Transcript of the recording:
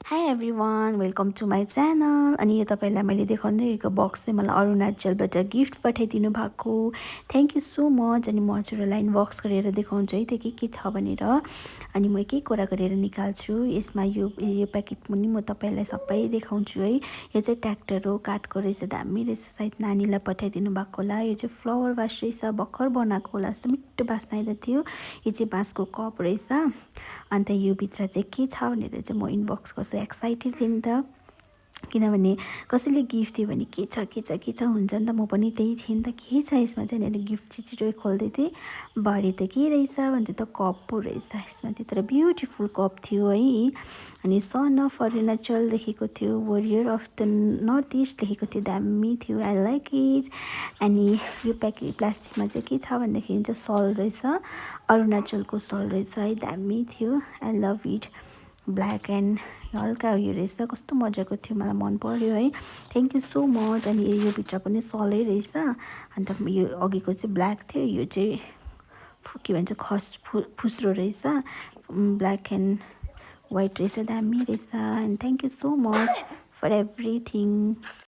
High everyone welcome to my channel. अनि यो तपाईँलाई मैले देखाउँदै गरेको बक्स चाहिँ मलाई अरुणाचलबाट गिफ्ट पठाइदिनु भएको। Thank you so much. अनि म हजुरहरूलाई अनबक्स गरेर देखाउँछु है त्यो के छ भनेर। अनि म एक एक कुरा गरेर निकाल्छु। यसमा यो प्याकेट पनि म तपाईँलाई सबै देखाउँछु है। यो चाहिँ ट्र्याक्टर हो, काठको रहेछ, दामी रहेछ, सायद नानीलाई पठाइदिनु भएको होला। यो चाहिँ फ्लावर वास रहेछ, भर्खर बनाएको होला, यस्तो मिठो बास्ना आइरहेको थियो। यो चाहिँ बाँसको कप रहेछ। अन्त यो भित्र चाहिँ के छ भनेर चाहिँ म इनबक्स गर्छु। एक्साइटेड थिएँ नि त, किनभने कसैले गिफ्ट दियो भने के छ हुन्छ नि त। म पनि त्यही थिएँ नि त, के छ यसमा चाहिँ भनेर गिफ्ट छिटो खोल्दै थिएँ। भरे त के रहेछ भन्दै त कप पो रहेछ यसमा चाहिँ, तर ब्युटिफुल कप थियो है। अनि सन अफ अरुणाचल लेखेको थियो, warrior of the north east लेखेको थियो, दामी थियो, आई लाइक इट। अनि यो प्लास्टिकमा चाहिँ के छ भन्दाखेरि चाहिँ सल रहेछ, अरुणाचलको सल रहेछ है, दामी थियो, I love it. Black and हल्का उयो रहेछ, कस्तो मजाको थियो, मलाई मन पर्यो है। Thank you so much. अनि यो भित्र पनि सलै रहेछ। अन्त यो अघिको चाहिँ ब्ल्याक थियो, यो चाहिँ के भन्छ फुस्रो रहेछ, ब्ल्याक एन्ड वाइट रहेछ, दामी रहेछ। And thank you so much for everything.